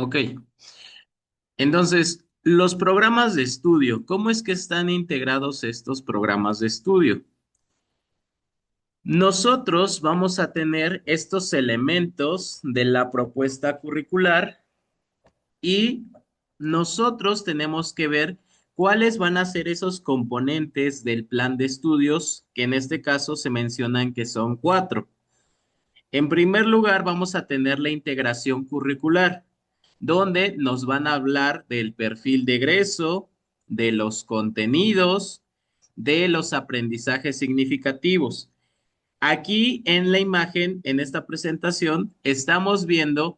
Ok, entonces, los programas de estudio, ¿cómo es que están integrados estos programas de estudio? Nosotros vamos a tener estos elementos de la propuesta curricular y nosotros tenemos que ver cuáles van a ser esos componentes del plan de estudios, que en este caso se mencionan que son cuatro. En primer lugar, vamos a tener la integración curricular, donde nos van a hablar del perfil de egreso, de los contenidos, de los aprendizajes significativos. Aquí en la imagen, en esta presentación, estamos viendo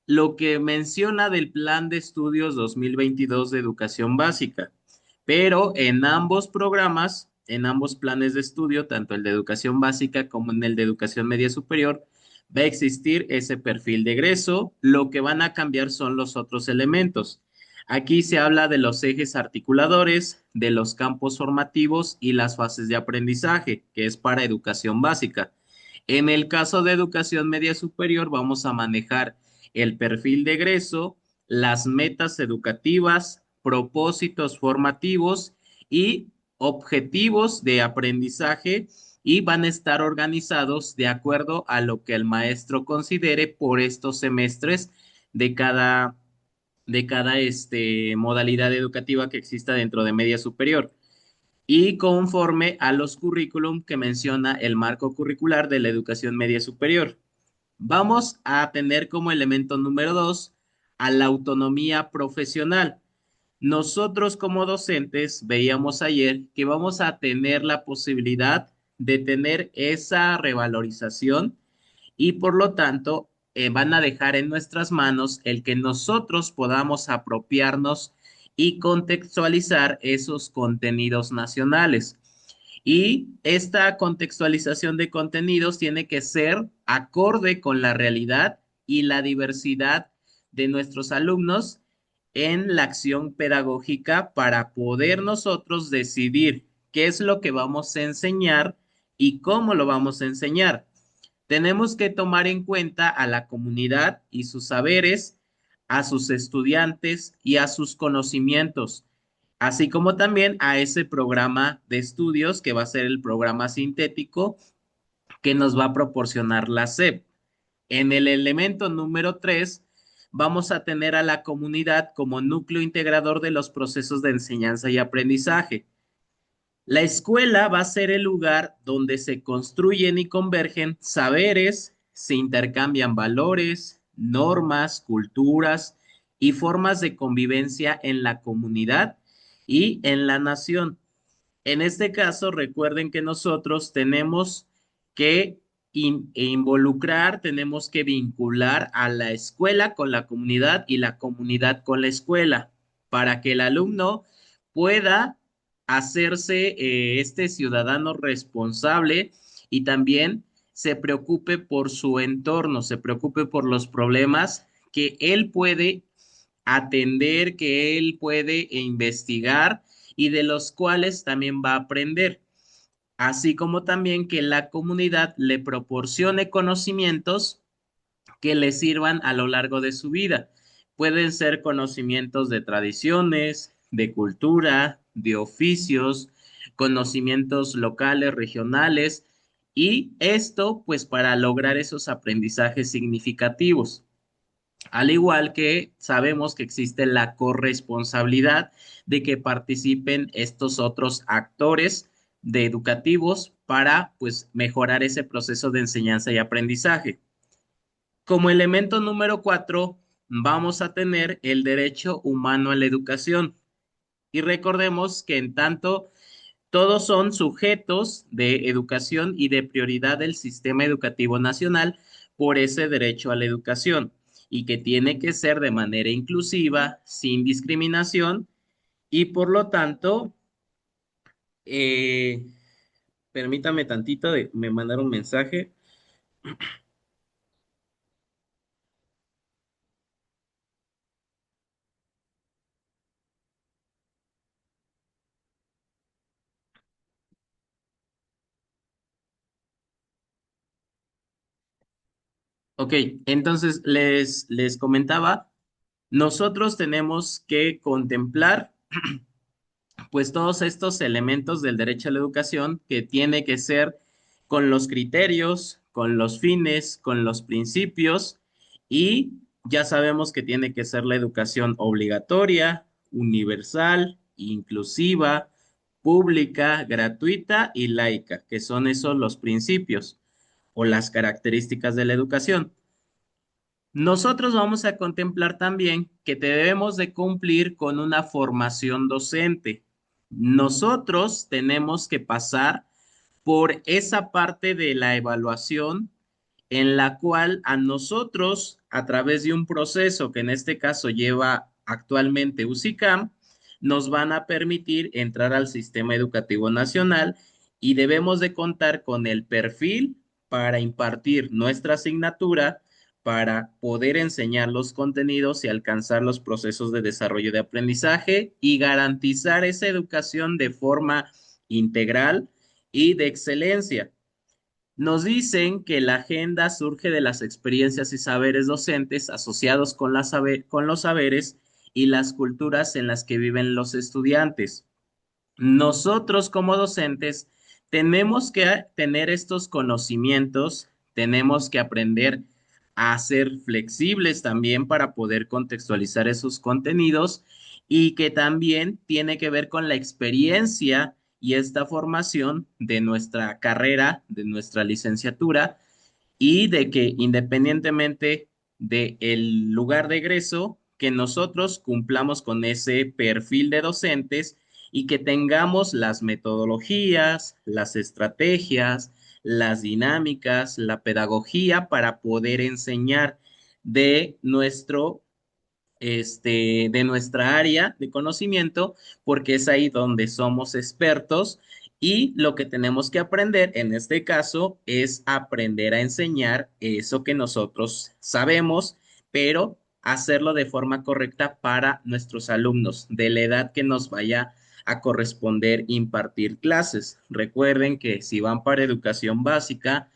lo que menciona del Plan de Estudios 2022 de Educación Básica, pero en ambos programas, en ambos planes de estudio, tanto el de Educación Básica como en el de Educación Media Superior, va a existir ese perfil de egreso. Lo que van a cambiar son los otros elementos. Aquí se habla de los ejes articuladores, de los campos formativos y las fases de aprendizaje, que es para educación básica. En el caso de educación media superior, vamos a manejar el perfil de egreso, las metas educativas, propósitos formativos y objetivos de aprendizaje y van a estar organizados de acuerdo a lo que el maestro considere por estos semestres de cada modalidad educativa que exista dentro de media superior y conforme a los currículum que menciona el marco curricular de la educación media superior. Vamos a tener como elemento número dos a la autonomía profesional. Nosotros como docentes veíamos ayer que vamos a tener la posibilidad de tener esa revalorización y por lo tanto van a dejar en nuestras manos el que nosotros podamos apropiarnos y contextualizar esos contenidos nacionales. Y esta contextualización de contenidos tiene que ser acorde con la realidad y la diversidad de nuestros alumnos en la acción pedagógica para poder nosotros decidir qué es lo que vamos a enseñar y cómo lo vamos a enseñar. Tenemos que tomar en cuenta a la comunidad y sus saberes, a sus estudiantes y a sus conocimientos, así como también a ese programa de estudios que va a ser el programa sintético que nos va a proporcionar la SEP. En el elemento número 3 vamos a tener a la comunidad como núcleo integrador de los procesos de enseñanza y aprendizaje. La escuela va a ser el lugar donde se construyen y convergen saberes, se intercambian valores, normas, culturas y formas de convivencia en la comunidad y en la nación. En este caso, recuerden que nosotros tenemos que involucrar, tenemos que vincular a la escuela con la comunidad y la comunidad con la escuela para que el alumno pueda hacerse este ciudadano responsable y también se preocupe por su entorno, se preocupe por los problemas que él puede atender, que él puede investigar y de los cuales también va a aprender, así como también que la comunidad le proporcione conocimientos que le sirvan a lo largo de su vida. Pueden ser conocimientos de tradiciones, de cultura, de oficios, conocimientos locales, regionales, y esto pues para lograr esos aprendizajes significativos. Al igual que sabemos que existe la corresponsabilidad de que participen estos otros actores de educativos para pues mejorar ese proceso de enseñanza y aprendizaje. Como elemento número 4, vamos a tener el derecho humano a la educación. Y recordemos que en tanto todos son sujetos de educación y de prioridad del sistema educativo nacional por ese derecho a la educación y que tiene que ser de manera inclusiva, sin discriminación y por lo tanto, eh, permítame tantito, me mandaron un mensaje. Ok, entonces les comentaba. Nosotros tenemos que contemplar pues todos estos elementos del derecho a la educación que tiene que ser con los criterios, con los fines, con los principios y ya sabemos que tiene que ser la educación obligatoria, universal, inclusiva, pública, gratuita y laica, que son esos los principios o las características de la educación. Nosotros vamos a contemplar también que debemos de cumplir con una formación docente. Nosotros tenemos que pasar por esa parte de la evaluación en la cual a nosotros, a través de un proceso que en este caso lleva actualmente UCICAM, nos van a permitir entrar al sistema educativo nacional y debemos de contar con el perfil para impartir nuestra asignatura, para poder enseñar los contenidos y alcanzar los procesos de desarrollo de aprendizaje y garantizar esa educación de forma integral y de excelencia. Nos dicen que la agenda surge de las experiencias y saberes docentes asociados con, con los saberes y las culturas en las que viven los estudiantes. Nosotros como docentes tenemos que tener estos conocimientos, tenemos que aprender a ser flexibles también para poder contextualizar esos contenidos y que también tiene que ver con la experiencia y esta formación de nuestra carrera, de nuestra licenciatura y de que independientemente del lugar de egreso, que nosotros cumplamos con ese perfil de docentes y que tengamos las metodologías, las estrategias, las dinámicas, la pedagogía para poder enseñar de de nuestra área de conocimiento, porque es ahí donde somos expertos y lo que tenemos que aprender en este caso es aprender a enseñar eso que nosotros sabemos, pero hacerlo de forma correcta para nuestros alumnos de la edad que nos vaya a corresponder impartir clases. Recuerden que si van para educación básica,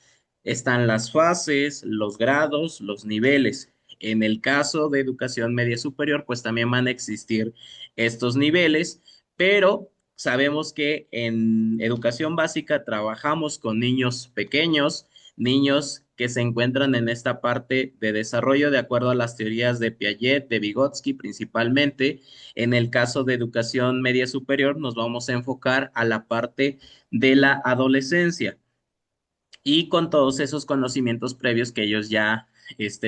están las fases, los grados, los niveles. En el caso de educación media superior, pues también van a existir estos niveles, pero sabemos que en educación básica trabajamos con niños pequeños, niños que se encuentran en esta parte de desarrollo de acuerdo a las teorías de Piaget, de Vygotsky principalmente. En el caso de educación media superior, nos vamos a enfocar a la parte de la adolescencia y con todos esos conocimientos previos que ellos ya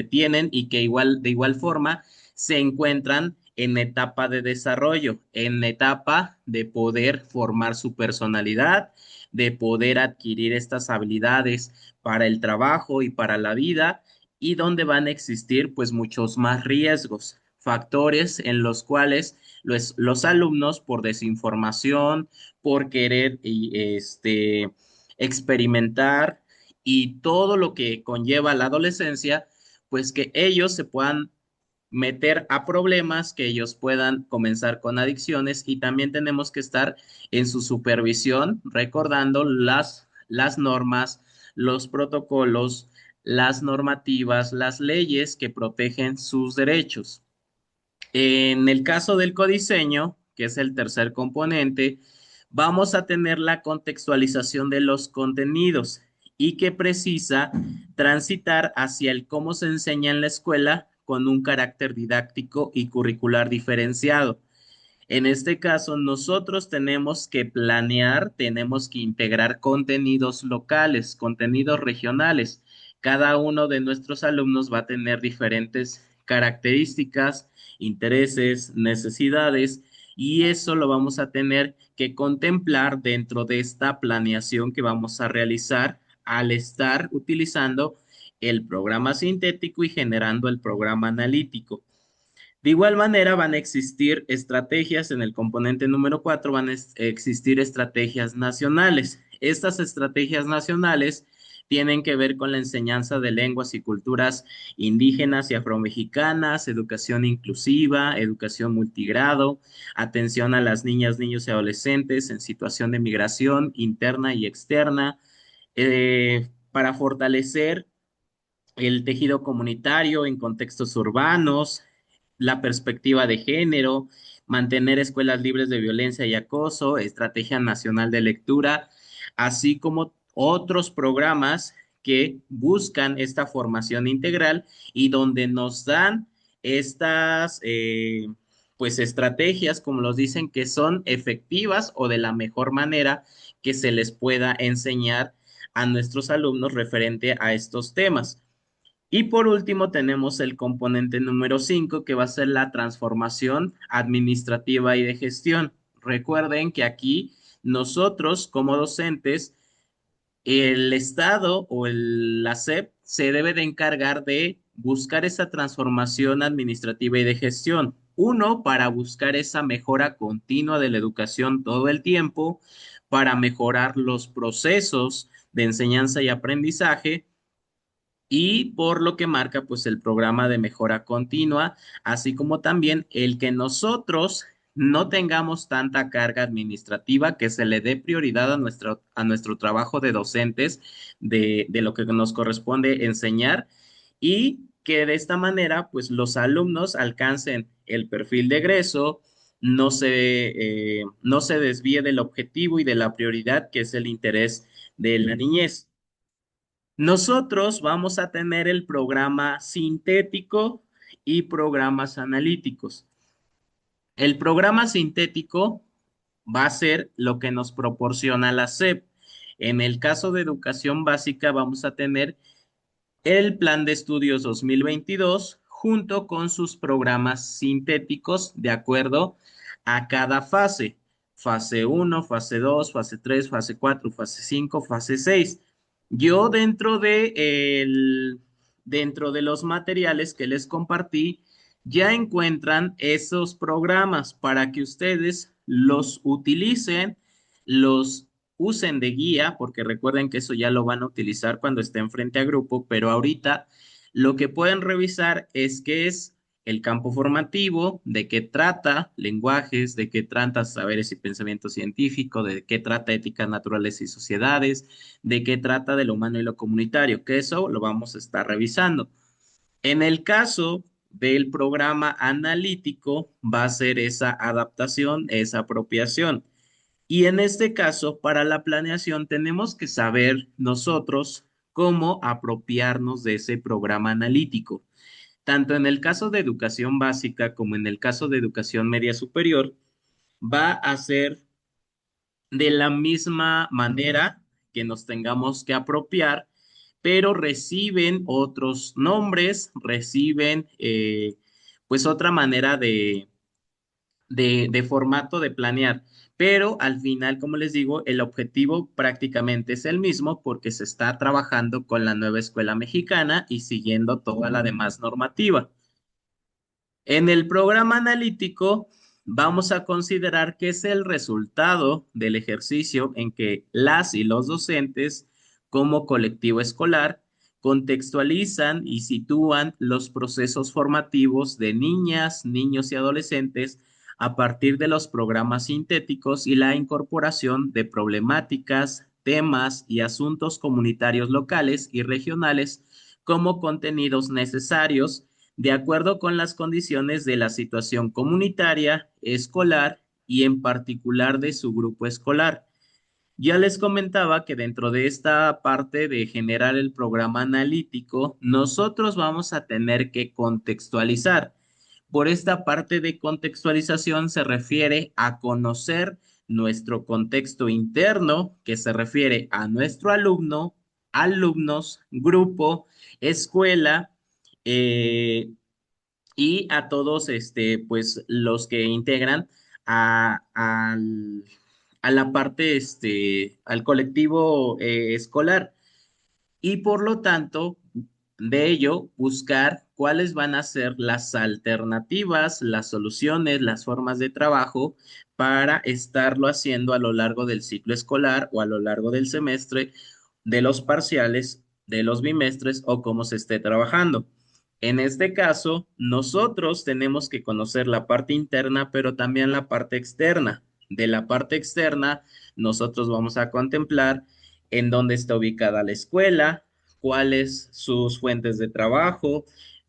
tienen y que de igual forma se encuentran en etapa de desarrollo, en etapa de poder formar su personalidad, de poder adquirir estas habilidades para el trabajo y para la vida y donde van a existir pues muchos más riesgos, factores en los cuales los alumnos por desinformación, por querer experimentar y todo lo que conlleva la adolescencia, pues que ellos se puedan meter a problemas, que ellos puedan comenzar con adicciones y también tenemos que estar en su supervisión, recordando las normas, los protocolos, las normativas, las leyes que protegen sus derechos. En el caso del codiseño, que es el tercer componente, vamos a tener la contextualización de los contenidos y que precisa transitar hacia el cómo se enseña en la escuela con un carácter didáctico y curricular diferenciado. En este caso, nosotros tenemos que planear, tenemos que integrar contenidos locales, contenidos regionales. Cada uno de nuestros alumnos va a tener diferentes características, intereses, necesidades, y eso lo vamos a tener que contemplar dentro de esta planeación que vamos a realizar al estar utilizando el programa sintético y generando el programa analítico. De igual manera, van a existir estrategias en el componente número 4, van a existir estrategias nacionales. Estas estrategias nacionales tienen que ver con la enseñanza de lenguas y culturas indígenas y afromexicanas, educación inclusiva, educación multigrado, atención a las niñas, niños y adolescentes en situación de migración interna y externa, para fortalecer el tejido comunitario en contextos urbanos, la perspectiva de género, mantener escuelas libres de violencia y acoso, Estrategia Nacional de Lectura, así como otros programas que buscan esta formación integral y donde nos dan estas pues estrategias, como los dicen, que son efectivas o de la mejor manera que se les pueda enseñar a nuestros alumnos referente a estos temas. Y por último, tenemos el componente número 5, que va a ser la transformación administrativa y de gestión. Recuerden que aquí nosotros como docentes, el Estado o la SEP se debe de encargar de buscar esa transformación administrativa y de gestión. Uno, para buscar esa mejora continua de la educación todo el tiempo, para mejorar los procesos de enseñanza y aprendizaje y por lo que marca pues el programa de mejora continua, así como también el que nosotros no tengamos tanta carga administrativa, que se le dé prioridad a nuestro trabajo de docentes, de lo que nos corresponde enseñar y que de esta manera pues los alumnos alcancen el perfil de egreso, no se desvíe del objetivo y de la prioridad que es el interés de la niñez. Nosotros vamos a tener el programa sintético y programas analíticos. El programa sintético va a ser lo que nos proporciona la SEP. En el caso de educación básica vamos a tener el Plan de Estudios 2022 junto con sus programas sintéticos de acuerdo a cada fase. Fase uno, fase 2, fase 3, fase 4, fase 5, fase 6. Yo dentro de los materiales que les compartí, ya encuentran esos programas para que ustedes los utilicen, los usen de guía, porque recuerden que eso ya lo van a utilizar cuando estén frente a grupo, pero ahorita lo que pueden revisar es qué es el campo formativo, de qué trata lenguajes, de qué trata saberes y pensamiento científico, de qué trata ética, naturales y sociedades, de qué trata de lo humano y lo comunitario, que eso lo vamos a estar revisando. En el caso del programa analítico, va a ser esa adaptación, esa apropiación. Y en este caso, para la planeación, tenemos que saber nosotros cómo apropiarnos de ese programa analítico. Tanto en el caso de educación básica como en el caso de educación media superior, va a ser de la misma manera que nos tengamos que apropiar, pero reciben otros nombres, reciben pues otra manera de formato de planear. Pero al final, como les digo, el objetivo prácticamente es el mismo porque se está trabajando con la nueva escuela mexicana y siguiendo toda la demás normativa. En el programa analítico, vamos a considerar que es el resultado del ejercicio en que las y los docentes, como colectivo escolar, contextualizan y sitúan los procesos formativos de niñas, niños y adolescentes a partir de los programas sintéticos y la incorporación de problemáticas, temas y asuntos comunitarios locales y regionales como contenidos necesarios de acuerdo con las condiciones de la situación comunitaria, escolar y en particular de su grupo escolar. Ya les comentaba que dentro de esta parte de generar el programa analítico, nosotros vamos a tener que contextualizar. Por esta parte de contextualización se refiere a conocer nuestro contexto interno, que se refiere a nuestro alumno, alumnos, grupo, escuela, eh, y a todos pues los que integran a la parte, al colectivo escolar y por lo tanto, de ello, buscar cuáles van a ser las alternativas, las soluciones, las formas de trabajo para estarlo haciendo a lo largo del ciclo escolar o a lo largo del semestre, de los parciales, de los bimestres o cómo se esté trabajando. En este caso, nosotros tenemos que conocer la parte interna, pero también la parte externa. De la parte externa, nosotros vamos a contemplar en dónde está ubicada la escuela, cuáles sus fuentes de trabajo,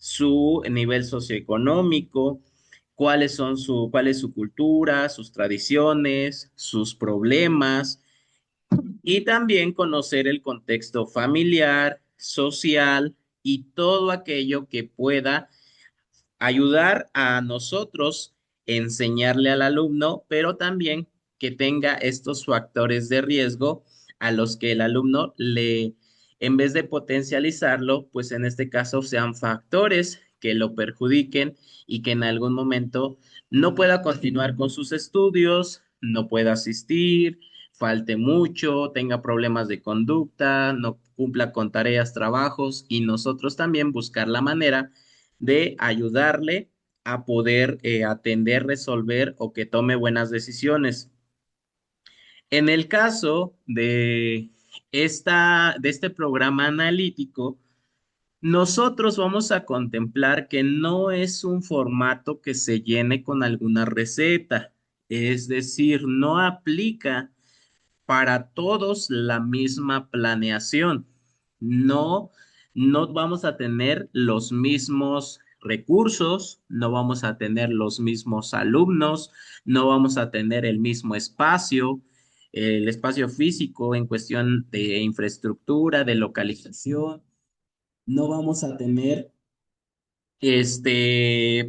su nivel socioeconómico, cuál es su cultura, sus tradiciones, sus problemas y también conocer el contexto familiar, social y todo aquello que pueda ayudar a nosotros enseñarle al alumno, pero también que tenga estos factores de riesgo a los que el alumno le, en vez de potencializarlo, pues en este caso sean factores que lo perjudiquen y que en algún momento no pueda continuar con sus estudios, no pueda asistir, falte mucho, tenga problemas de conducta, no cumpla con tareas, trabajos y nosotros también buscar la manera de ayudarle a poder atender, resolver o que tome buenas decisiones. En el caso de este programa analítico, nosotros vamos a contemplar que no es un formato que se llene con alguna receta, es decir, no aplica para todos la misma planeación. No, no vamos a tener los mismos recursos, no vamos a tener los mismos alumnos, no vamos a tener el espacio físico en cuestión de infraestructura, de localización, no vamos a tener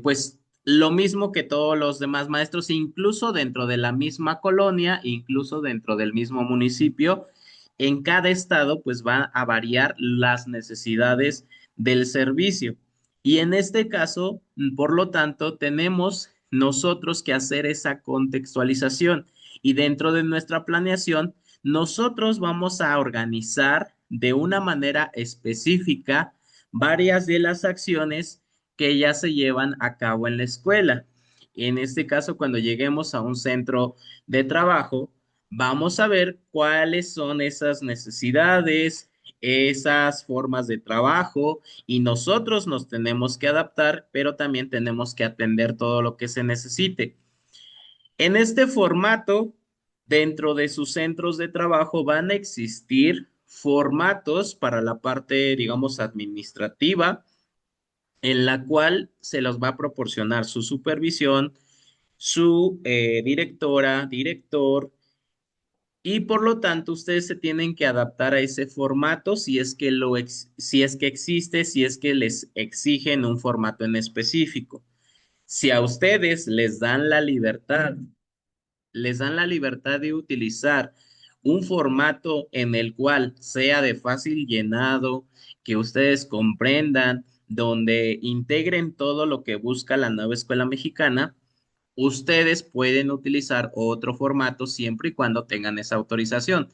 pues lo mismo que todos los demás maestros, incluso dentro de la misma colonia, incluso dentro del mismo municipio, en cada estado, pues va a variar las necesidades del servicio. Y en este caso, por lo tanto, tenemos nosotros que hacer esa contextualización y dentro de nuestra planeación, nosotros vamos a organizar de una manera específica varias de las acciones que ya se llevan a cabo en la escuela. En este caso, cuando lleguemos a un centro de trabajo, vamos a ver cuáles son esas necesidades, esas formas de trabajo y nosotros nos tenemos que adaptar, pero también tenemos que atender todo lo que se necesite. En este formato, dentro de sus centros de trabajo van a existir formatos para la parte, digamos, administrativa, en la cual se los va a proporcionar su supervisión, su directora, director, y por lo tanto ustedes se tienen que adaptar a ese formato si es que si es que existe, si es que les exigen un formato en específico. Si a ustedes les dan la libertad de utilizar un formato en el cual sea de fácil llenado, que ustedes comprendan, donde integren todo lo que busca la nueva escuela mexicana, ustedes pueden utilizar otro formato siempre y cuando tengan esa autorización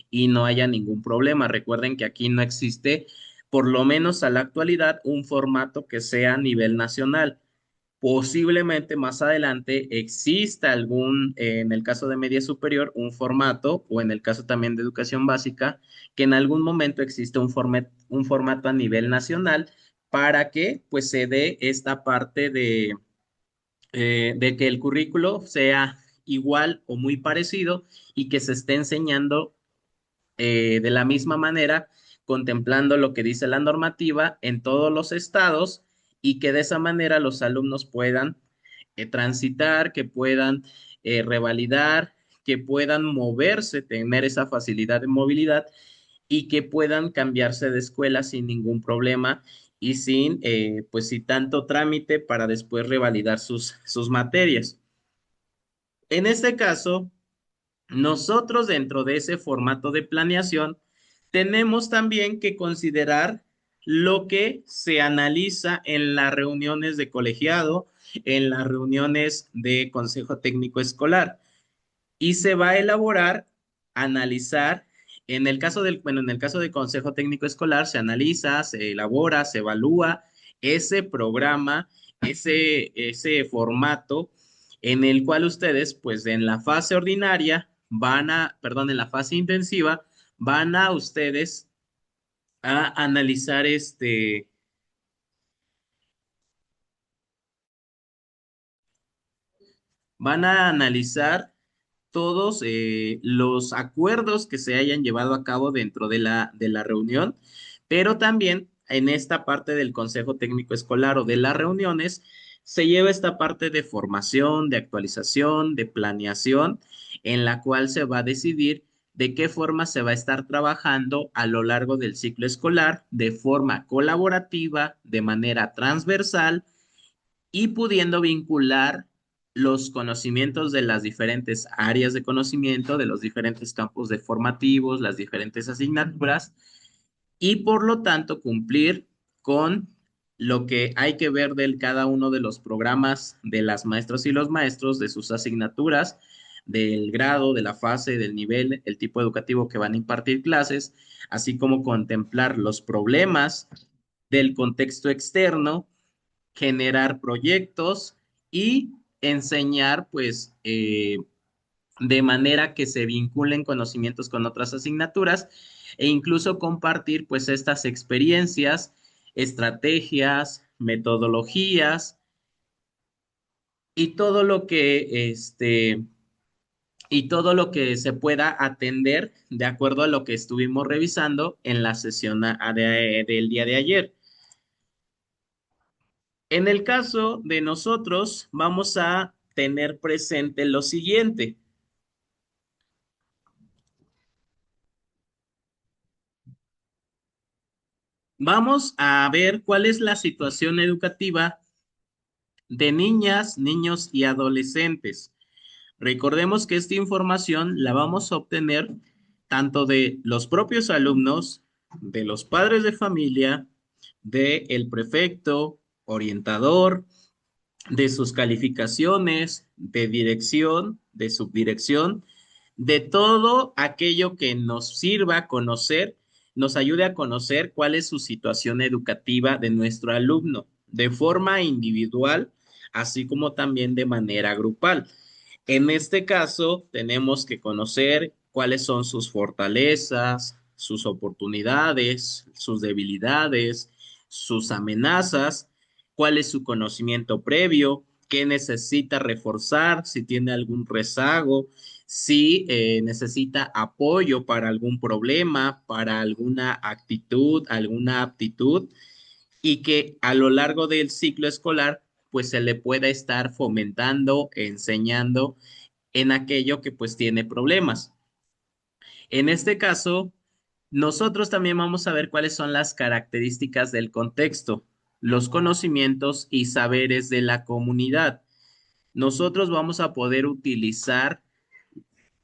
y no haya ningún problema. Recuerden que aquí no existe, por lo menos a la actualidad, un formato que sea a nivel nacional. Posiblemente más adelante exista en el caso de media superior, un formato, o en el caso también de educación básica, que en algún momento existe un formato a nivel nacional para que pues se dé esta parte de que el currículo sea igual o muy parecido y que se esté enseñando de la misma manera, contemplando lo que dice la normativa en todos los estados y que de esa manera los alumnos puedan transitar, que puedan revalidar, que puedan moverse, tener esa facilidad de movilidad y que puedan cambiarse de escuela sin ningún problema y sin, pues, sin tanto trámite para después revalidar sus materias. En este caso, nosotros dentro de ese formato de planeación tenemos también que considerar lo que se analiza en las reuniones de colegiado, en las reuniones de consejo técnico escolar y se va a elaborar, analizar, bueno, en el caso del consejo técnico escolar se analiza, se elabora, se evalúa ese programa, ese formato en el cual ustedes, pues en la fase ordinaria perdón, en la fase intensiva, van a ustedes a analizar van a analizar todos los acuerdos que se hayan llevado a cabo dentro de la reunión, pero también en esta parte del Consejo Técnico Escolar o de las reuniones, se lleva esta parte de formación, de actualización, de planeación, en la cual se va a decidir de qué forma se va a estar trabajando a lo largo del ciclo escolar, de forma colaborativa, de manera transversal y pudiendo vincular los conocimientos de las diferentes áreas de conocimiento, de los diferentes campos de formativos, las diferentes asignaturas, y por lo tanto cumplir con lo que hay que ver de cada uno de los programas de las maestras y los maestros, de sus asignaturas, del grado, de la fase, del nivel, el tipo educativo que van a impartir clases, así como contemplar los problemas del contexto externo, generar proyectos y enseñar, pues, de manera que se vinculen conocimientos con otras asignaturas e incluso compartir, pues, estas experiencias, estrategias, metodologías y todo lo que, y todo lo que se pueda atender de acuerdo a lo que estuvimos revisando en la sesión del día de ayer. En el caso de nosotros, vamos a tener presente lo siguiente. Vamos a ver cuál es la situación educativa de niñas, niños y adolescentes. Recordemos que esta información la vamos a obtener tanto de los propios alumnos, de los padres de familia, de el prefecto, orientador, de sus calificaciones, de dirección, de subdirección, de todo aquello que nos sirva a conocer, nos ayude a conocer cuál es su situación educativa de nuestro alumno, de forma individual, así como también de manera grupal. En este caso, tenemos que conocer cuáles son sus fortalezas, sus oportunidades, sus debilidades, sus amenazas, cuál es su conocimiento previo, qué necesita reforzar, si tiene algún rezago, si necesita apoyo para algún problema, para alguna actitud, alguna aptitud, y que a lo largo del ciclo escolar pues se le pueda estar fomentando, enseñando en aquello que pues tiene problemas. En este caso, nosotros también vamos a ver cuáles son las características del contexto, los conocimientos y saberes de la comunidad. Nosotros vamos a poder utilizar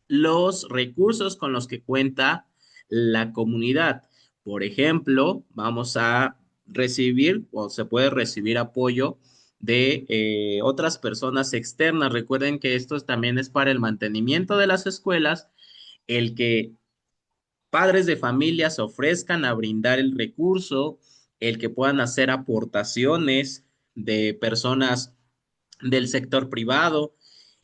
los recursos con los que cuenta la comunidad. Por ejemplo, vamos a recibir o se puede recibir apoyo de otras personas externas. Recuerden que esto también es para el mantenimiento de las escuelas, el que padres de familia se ofrezcan a brindar el recurso, el que puedan hacer aportaciones de personas del sector privado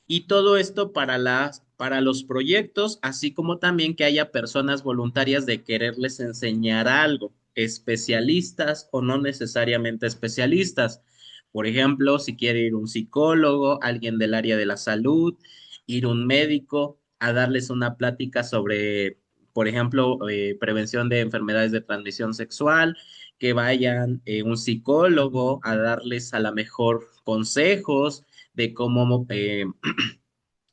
y todo esto para los proyectos, así como también que haya personas voluntarias de quererles enseñar algo, especialistas o no necesariamente especialistas. Por ejemplo, si quiere ir un psicólogo, alguien del área de la salud, ir un médico a darles una plática sobre, por ejemplo, prevención de enfermedades de transmisión sexual, que vayan un psicólogo a darles a la mejor consejos de cómo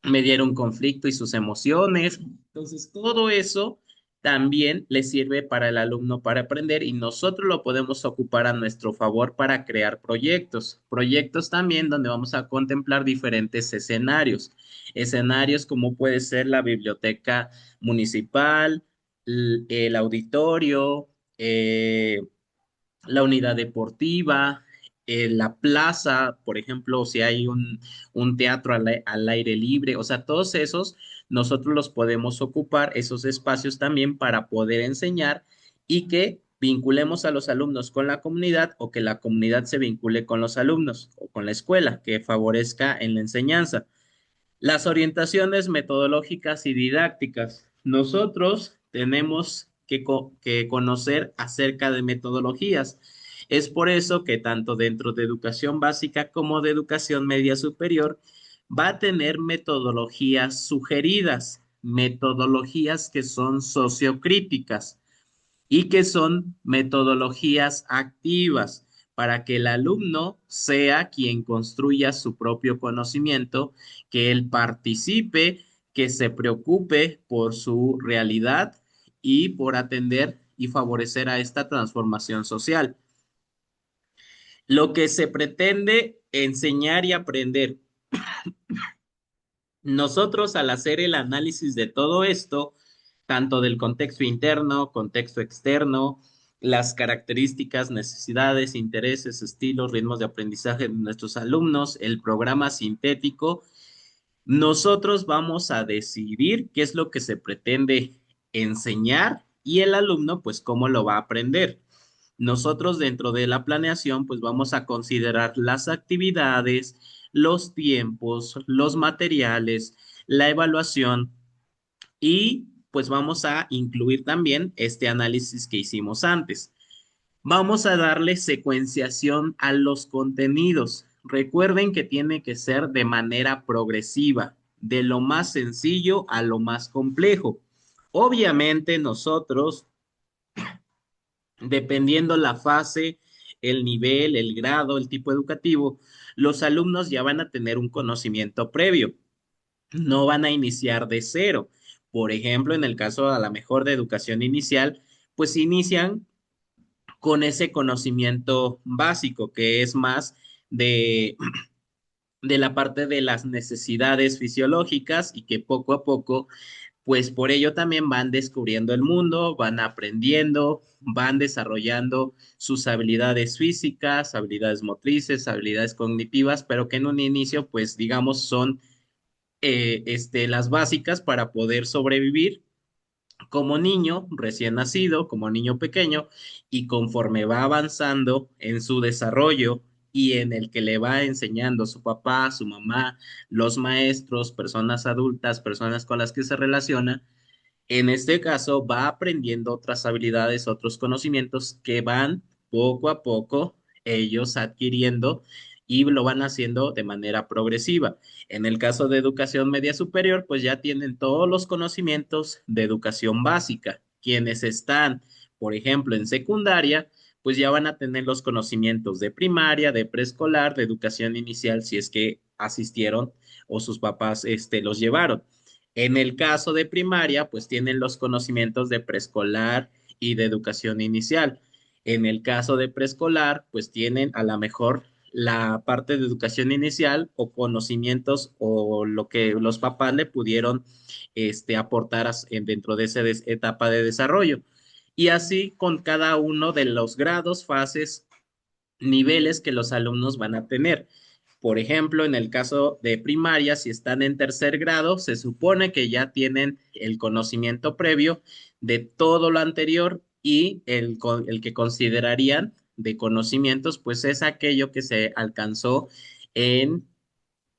mediar un conflicto y sus emociones. Entonces, todo eso también le sirve para el alumno para aprender y nosotros lo podemos ocupar a nuestro favor para crear proyectos. Proyectos también donde vamos a contemplar diferentes escenarios. Escenarios como puede ser la biblioteca municipal, el auditorio, la unidad deportiva, la plaza, por ejemplo, si hay un teatro al aire libre, o sea, todos esos nosotros los podemos ocupar, esos espacios también para poder enseñar y que vinculemos a los alumnos con la comunidad o que la comunidad se vincule con los alumnos o con la escuela, que favorezca en la enseñanza. Las orientaciones metodológicas y didácticas. Nosotros tenemos que conocer acerca de metodologías. Es por eso que tanto dentro de educación básica como de educación media superior va a tener metodologías sugeridas, metodologías que son sociocríticas. y que son metodologías activas para que el alumno sea quien construya su propio conocimiento, que él participe, que se preocupe por su realidad y por atender y favorecer a esta transformación social. Lo que se pretende enseñar y aprender. Nosotros al hacer el análisis de todo esto, tanto del contexto interno, contexto externo, las características, necesidades, intereses, estilos, ritmos de aprendizaje de nuestros alumnos, el programa sintético, nosotros vamos a decidir qué es lo que se pretende enseñar y el alumno, pues, cómo lo va a aprender. Nosotros dentro de la planeación, pues vamos a considerar las actividades, los tiempos, los materiales, la evaluación y pues vamos a incluir también este análisis que hicimos antes. Vamos a darle secuenciación a los contenidos. Recuerden que tiene que ser de manera progresiva, de lo más sencillo a lo más complejo. Obviamente nosotros, dependiendo la fase, el nivel, el grado, el tipo educativo, los alumnos ya van a tener un conocimiento previo, no van a iniciar de cero. Por ejemplo, en el caso a la mejor de educación inicial, pues inician con ese conocimiento básico, que es más de, de la parte de las necesidades fisiológicas y que poco a poco pues por ello también van descubriendo el mundo, van aprendiendo, van desarrollando sus habilidades físicas, habilidades motrices, habilidades cognitivas, pero que en un inicio, pues digamos, son las básicas para poder sobrevivir como niño recién nacido, como niño pequeño, y conforme va avanzando en su desarrollo y en el que le va enseñando su papá, su mamá, los maestros, personas adultas, personas con las que se relaciona, en este caso, va aprendiendo otras habilidades, otros conocimientos que van poco a poco ellos adquiriendo y lo van haciendo de manera progresiva. En el caso de educación media superior, pues ya tienen todos los conocimientos de educación básica. Quienes están, por ejemplo, en secundaria, pues ya van a tener los conocimientos de primaria, de preescolar, de educación inicial, si es que asistieron o sus papás los llevaron. En el caso de primaria, pues tienen los conocimientos de preescolar y de educación inicial. En el caso de preescolar, pues tienen a lo mejor la parte de educación inicial o conocimientos o lo que los papás le pudieron aportar dentro de esa etapa de desarrollo. Y así con cada uno de los grados, fases, niveles que los alumnos van a tener. Por ejemplo, en el caso de primaria, si están en tercer grado, se supone que ya tienen el conocimiento previo de todo lo anterior y el que considerarían de conocimientos, pues es aquello que se alcanzó en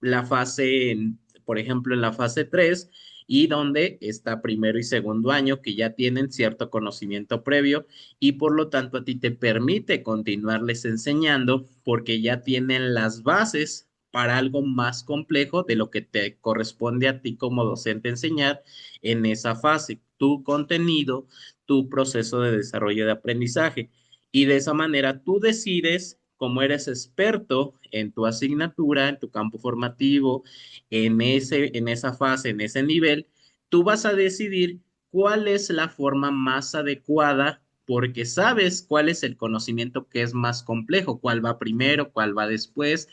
la fase, por ejemplo, en la fase 3 y donde está primero y segundo año que ya tienen cierto conocimiento previo y por lo tanto a ti te permite continuarles enseñando porque ya tienen las bases para algo más complejo de lo que te corresponde a ti como docente enseñar en esa fase, tu contenido, tu proceso de desarrollo de aprendizaje. Y de esa manera tú decides, como eres experto en tu asignatura, en tu campo formativo, en esa fase, en ese nivel, tú vas a decidir cuál es la forma más adecuada porque sabes cuál es el conocimiento que es más complejo, cuál va primero, cuál va después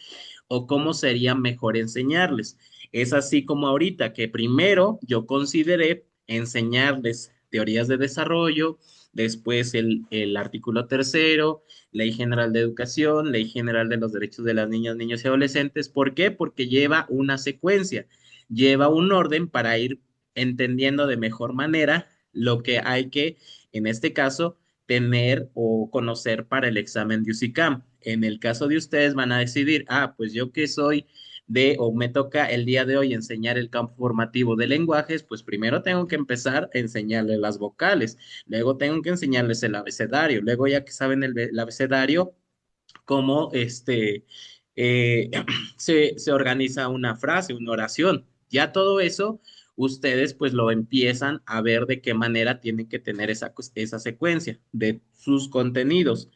o cómo sería mejor enseñarles. Es así como ahorita que primero yo consideré enseñarles teorías de desarrollo, después el artículo tercero, Ley General de Educación, Ley General de los Derechos de las Niñas, Niños y Adolescentes. ¿Por qué? Porque lleva una secuencia, lleva un orden para ir entendiendo de mejor manera lo que hay que, en este caso, tener o conocer para el examen de UCICAM. En el caso de ustedes van a decidir, pues yo que soy o me toca el día de hoy enseñar el campo formativo de lenguajes, pues primero tengo que empezar a enseñarles las vocales, luego tengo que enseñarles el abecedario, luego ya que saben el abecedario, cómo eh, se organiza una frase, una oración. Ya todo eso, ustedes pues lo empiezan a ver de qué manera tienen que tener esa secuencia de sus contenidos.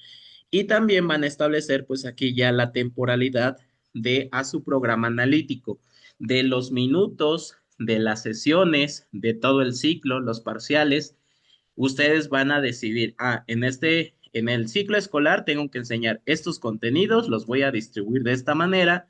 Y también van a establecer pues aquí ya la temporalidad de a su programa analítico, de los minutos, de las sesiones, de todo el ciclo, los parciales. Ustedes van a decidir, en el ciclo escolar tengo que enseñar estos contenidos, los voy a distribuir de esta manera,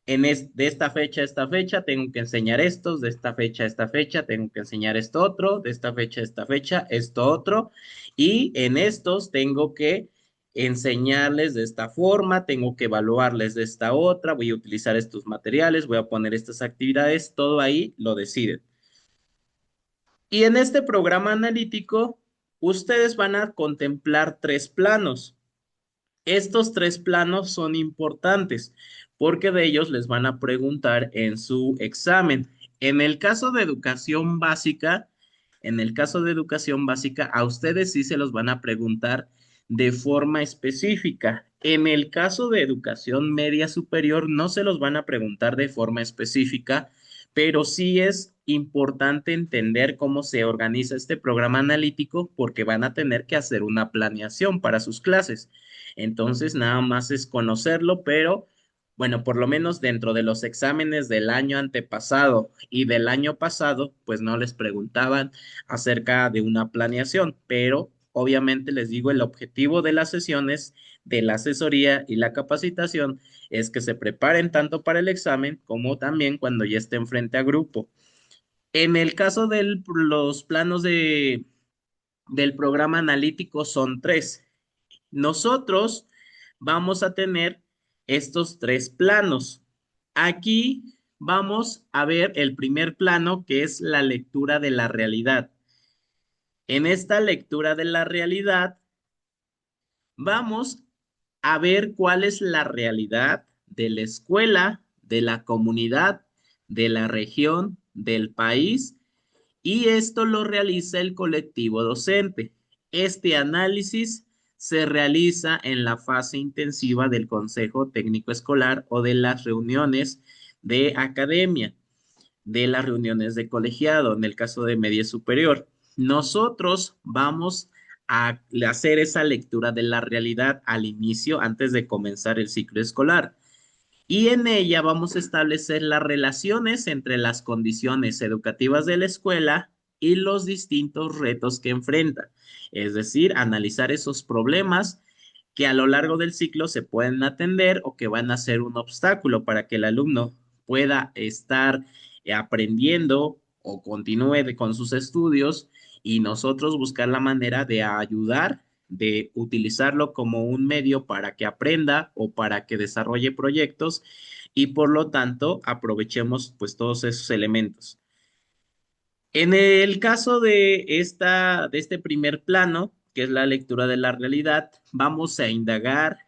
de esta fecha a esta fecha tengo que enseñar estos, de esta fecha a esta fecha tengo que enseñar esto otro, de esta fecha a esta fecha esto otro, y en estos tengo que enseñarles de esta forma, tengo que evaluarles de esta otra, voy a utilizar estos materiales, voy a poner estas actividades, todo ahí lo deciden. Y en este programa analítico, ustedes van a contemplar tres planos. Estos tres planos son importantes porque de ellos les van a preguntar en su examen. En el caso de educación básica, en el caso de educación básica, a ustedes sí se los van a preguntar de forma específica. En el caso de educación media superior, no se los van a preguntar de forma específica, pero sí es importante entender cómo se organiza este programa analítico porque van a tener que hacer una planeación para sus clases. Entonces, nada más es conocerlo, pero bueno, por lo menos dentro de los exámenes del año antepasado y del año pasado, pues no les preguntaban acerca de una planeación, pero obviamente les digo, el objetivo de las sesiones de la asesoría y la capacitación es que se preparen tanto para el examen como también cuando ya estén frente a grupo. En el caso de los planos del programa analítico son tres. Nosotros vamos a tener estos tres planos. Aquí vamos a ver el primer plano, que es la lectura de la realidad. En esta lectura de la realidad, vamos a ver cuál es la realidad de la escuela, de la comunidad, de la región, del país, y esto lo realiza el colectivo docente. Este análisis se realiza en la fase intensiva del Consejo Técnico Escolar o de las reuniones de academia, de las reuniones de colegiado, en el caso de media superior. Nosotros vamos a hacer esa lectura de la realidad al inicio, antes de comenzar el ciclo escolar. Y en ella vamos a establecer las relaciones entre las condiciones educativas de la escuela y los distintos retos que enfrenta. Es decir, analizar esos problemas que a lo largo del ciclo se pueden atender o que van a ser un obstáculo para que el alumno pueda estar aprendiendo o continúe con sus estudios, y nosotros buscar la manera de ayudar, de utilizarlo como un medio para que aprenda o para que desarrolle proyectos, y por lo tanto aprovechemos pues todos esos elementos. En el caso de este primer plano, que es la lectura de la realidad, vamos a indagar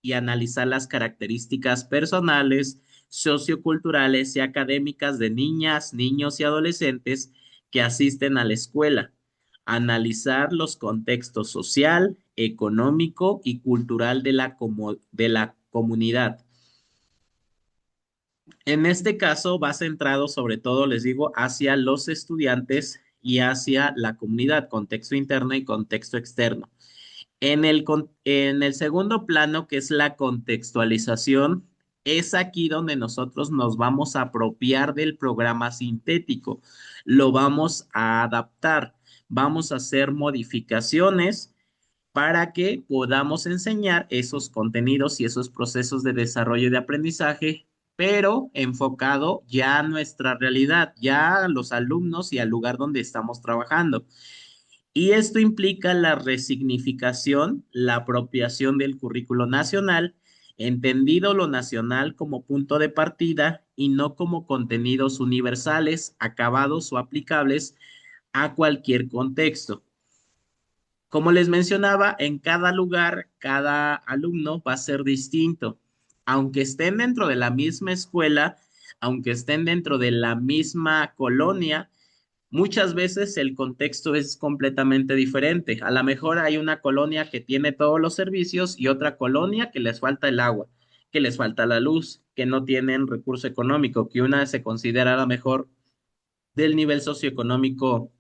y analizar las características personales, socioculturales y académicas de niñas, niños y adolescentes que asisten a la escuela. Analizar los contextos social, económico y cultural de la comunidad. En este caso va centrado sobre todo, les digo, hacia los estudiantes y hacia la comunidad, contexto interno y contexto externo. En el segundo plano, que es la contextualización, es aquí donde nosotros nos vamos a apropiar del programa sintético, lo vamos a adaptar, vamos a hacer modificaciones para que podamos enseñar esos contenidos y esos procesos de desarrollo de aprendizaje, pero enfocado ya a nuestra realidad, ya a los alumnos y al lugar donde estamos trabajando. Y esto implica la resignificación, la apropiación del currículo nacional, entendido lo nacional como punto de partida y no como contenidos universales, acabados o aplicables a cualquier contexto. Como les mencionaba, en cada lugar, cada alumno va a ser distinto. Aunque estén dentro de la misma escuela, aunque estén dentro de la misma colonia, muchas veces el contexto es completamente diferente. A lo mejor hay una colonia que tiene todos los servicios y otra colonia que les falta el agua, que les falta la luz, que no tienen recurso económico, que una se considera a lo mejor del nivel socioeconómico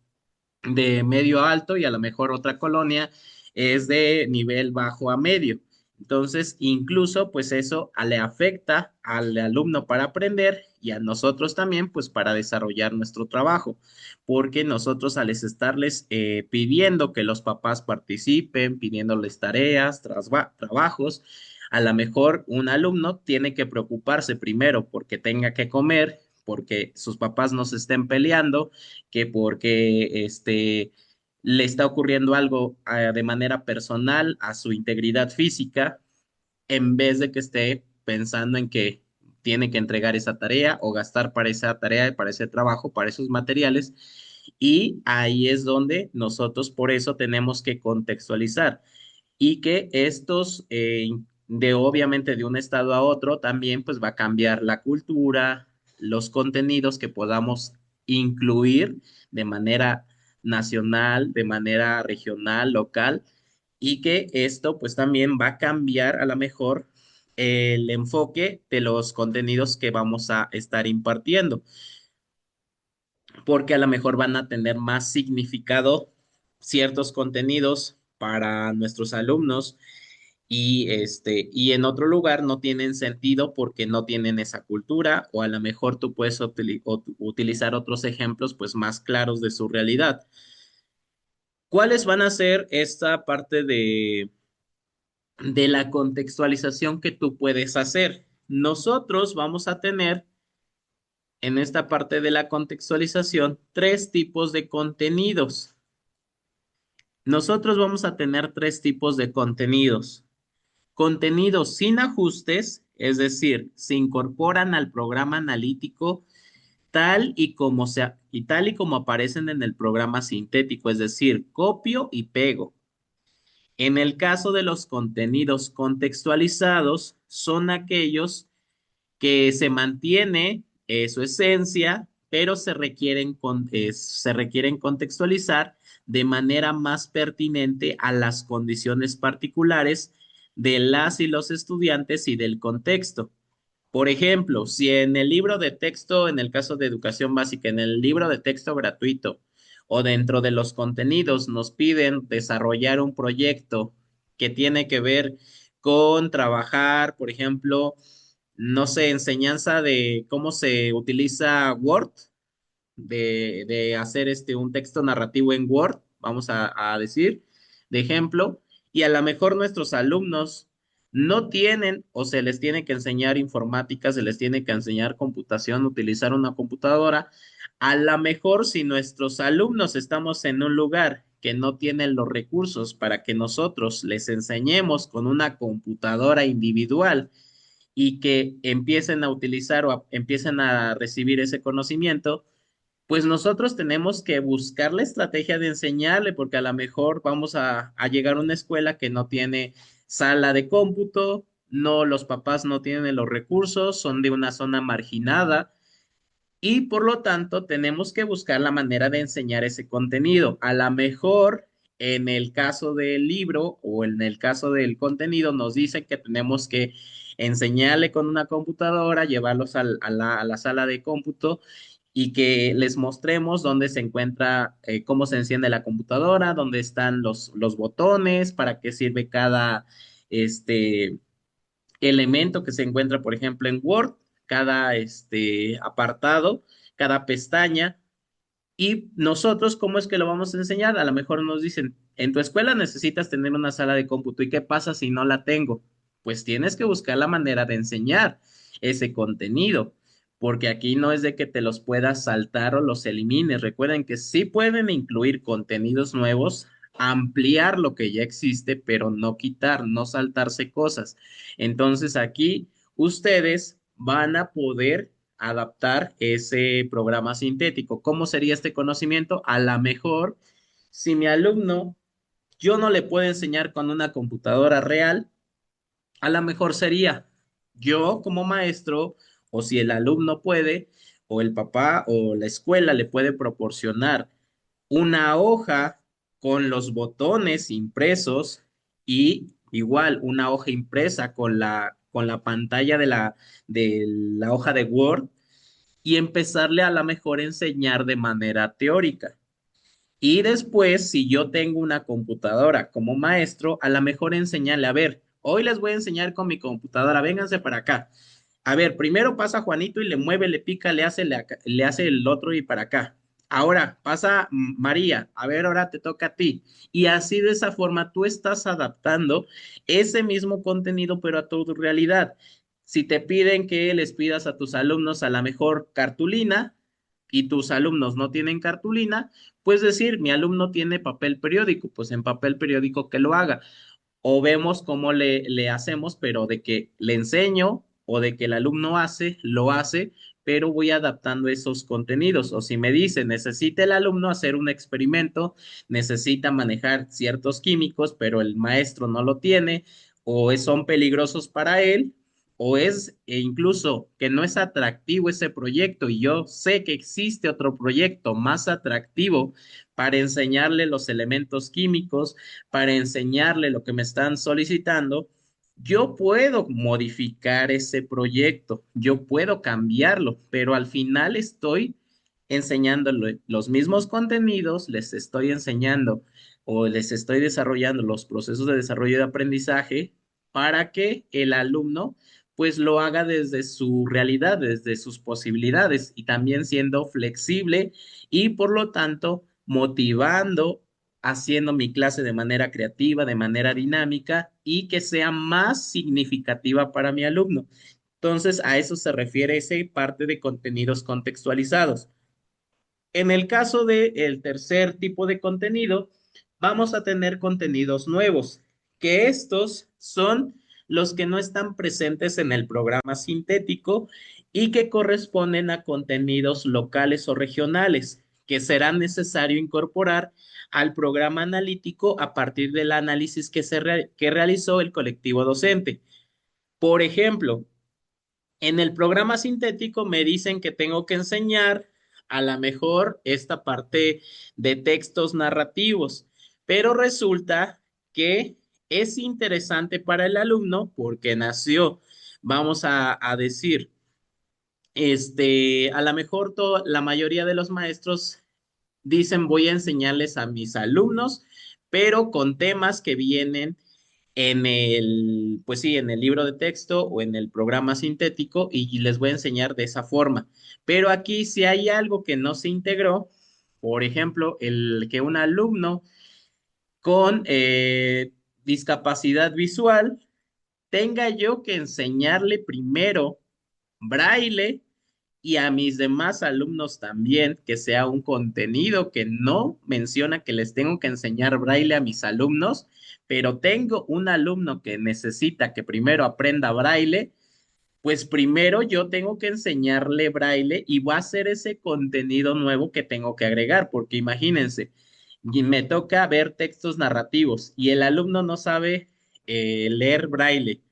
de medio alto y a lo mejor otra colonia es de nivel bajo a medio. Entonces, incluso pues eso le afecta al alumno para aprender y a nosotros también pues para desarrollar nuestro trabajo, porque nosotros al estarles pidiendo que los papás participen, pidiéndoles tareas, trabajos, a lo mejor un alumno tiene que preocuparse primero porque tenga que comer, porque sus papás no se estén peleando, que porque le está ocurriendo algo de manera personal a su integridad física, en vez de que esté pensando en que tiene que entregar esa tarea o gastar para esa tarea, para ese trabajo, para esos materiales. Y ahí es donde nosotros por eso tenemos que contextualizar y que estos, de obviamente de un estado a otro, también pues va a cambiar la cultura, los contenidos que podamos incluir de manera nacional, de manera regional, local, y que esto pues también va a cambiar a lo mejor el enfoque de los contenidos que vamos a estar impartiendo, porque a lo mejor van a tener más significado ciertos contenidos para nuestros alumnos y en otro lugar no tienen sentido porque no tienen esa cultura o a lo mejor tú puedes utilizar otros ejemplos pues más claros de su realidad. ¿Cuáles van a ser esta parte de la contextualización que tú puedes hacer? Nosotros vamos a tener en esta parte de la contextualización tres tipos de contenidos. Nosotros vamos a tener tres tipos de contenidos. Contenidos sin ajustes, es decir, se incorporan al programa analítico tal y como aparecen en el programa sintético, es decir, copio y pego. En el caso de los contenidos contextualizados, son aquellos que se mantiene su esencia, pero se requieren contextualizar de manera más pertinente a las condiciones particulares de las y los estudiantes y del contexto. Por ejemplo, si en el libro de texto, en el caso de educación básica, en el libro de texto gratuito o dentro de los contenidos nos piden desarrollar un proyecto que tiene que ver con trabajar, por ejemplo, no sé, enseñanza de cómo se utiliza Word, de hacer un texto narrativo en Word, vamos a decir, de ejemplo, y a lo mejor nuestros alumnos no tienen o se les tiene que enseñar informática, se les tiene que enseñar computación, utilizar una computadora. A lo mejor si nuestros alumnos estamos en un lugar que no tienen los recursos para que nosotros les enseñemos con una computadora individual y que empiecen a utilizar empiecen a recibir ese conocimiento, pues nosotros tenemos que buscar la estrategia de enseñarle, porque a lo mejor vamos a llegar a una escuela que no tiene sala de cómputo, no, los papás no tienen los recursos, son de una zona marginada y por lo tanto tenemos que buscar la manera de enseñar ese contenido. A lo mejor en el caso del libro o en el caso del contenido nos dicen que tenemos que enseñarle con una computadora, llevarlos a la sala de cómputo y que les mostremos dónde se encuentra, cómo se enciende la computadora, dónde están los botones, para qué sirve cada este, elemento que se encuentra, por ejemplo, en Word, cada apartado, cada pestaña. Y nosotros, ¿cómo es que lo vamos a enseñar? A lo mejor nos dicen, en tu escuela necesitas tener una sala de cómputo. ¿Y qué pasa si no la tengo? Pues tienes que buscar la manera de enseñar ese contenido, porque aquí no es de que te los puedas saltar o los elimines. Recuerden que sí pueden incluir contenidos nuevos, ampliar lo que ya existe, pero no quitar, no saltarse cosas. Entonces aquí ustedes van a poder adaptar ese programa sintético. ¿Cómo sería este conocimiento? A lo mejor, si mi alumno yo no le puedo enseñar con una computadora real, a lo mejor sería yo como maestro, o si el alumno puede, o el papá o la escuela le puede proporcionar una hoja con los botones impresos y igual una hoja impresa con la pantalla de la hoja de Word y empezarle a la mejor enseñar de manera teórica. Y después, si yo tengo una computadora como maestro, a lo mejor enseñarle, a ver, hoy les voy a enseñar con mi computadora, vénganse para acá. A ver, primero pasa Juanito y le mueve, le pica, le hace el otro y para acá. Ahora pasa María, a ver, ahora te toca a ti. Y así de esa forma tú estás adaptando ese mismo contenido, pero a tu realidad. Si te piden que les pidas a tus alumnos a la mejor cartulina y tus alumnos no tienen cartulina, pues decir, mi alumno tiene papel periódico, pues en papel periódico que lo haga. O vemos cómo le hacemos, pero de que le enseño o de que el alumno hace, lo hace, pero voy adaptando esos contenidos. O si me dice, necesita el alumno hacer un experimento, necesita manejar ciertos químicos, pero el maestro no lo tiene, o son peligrosos para él, o es incluso que no es atractivo ese proyecto y yo sé que existe otro proyecto más atractivo para enseñarle los elementos químicos, para enseñarle lo que me están solicitando, yo puedo modificar ese proyecto, yo puedo cambiarlo, pero al final estoy enseñándole los mismos contenidos, les estoy enseñando o les estoy desarrollando los procesos de desarrollo de aprendizaje para que el alumno pues lo haga desde su realidad, desde sus posibilidades y también siendo flexible y por lo tanto motivando, haciendo mi clase de manera creativa, de manera dinámica y que sea más significativa para mi alumno. Entonces, a eso se refiere esa parte de contenidos contextualizados. En el caso del tercer tipo de contenido, vamos a tener contenidos nuevos, que estos son los que no están presentes en el programa sintético y que corresponden a contenidos locales o regionales, que será necesario incorporar al programa analítico a partir del análisis que realizó el colectivo docente. Por ejemplo, en el programa sintético me dicen que tengo que enseñar a la mejor esta parte de textos narrativos, pero resulta que es interesante para el alumno porque nació, vamos a decir, a lo mejor la mayoría de los maestros dicen voy a enseñarles a mis alumnos, pero con temas que vienen en el, pues sí, en el libro de texto o en el programa sintético y les voy a enseñar de esa forma. Pero aquí si hay algo que no se integró, por ejemplo, el que un alumno con discapacidad visual tenga yo que enseñarle primero braille y a mis demás alumnos también, que sea un contenido que no menciona que les tengo que enseñar braille a mis alumnos, pero tengo un alumno que necesita que primero aprenda braille, pues primero yo tengo que enseñarle braille y va a ser ese contenido nuevo que tengo que agregar, porque imagínense, y me toca ver textos narrativos y el alumno no sabe leer braille.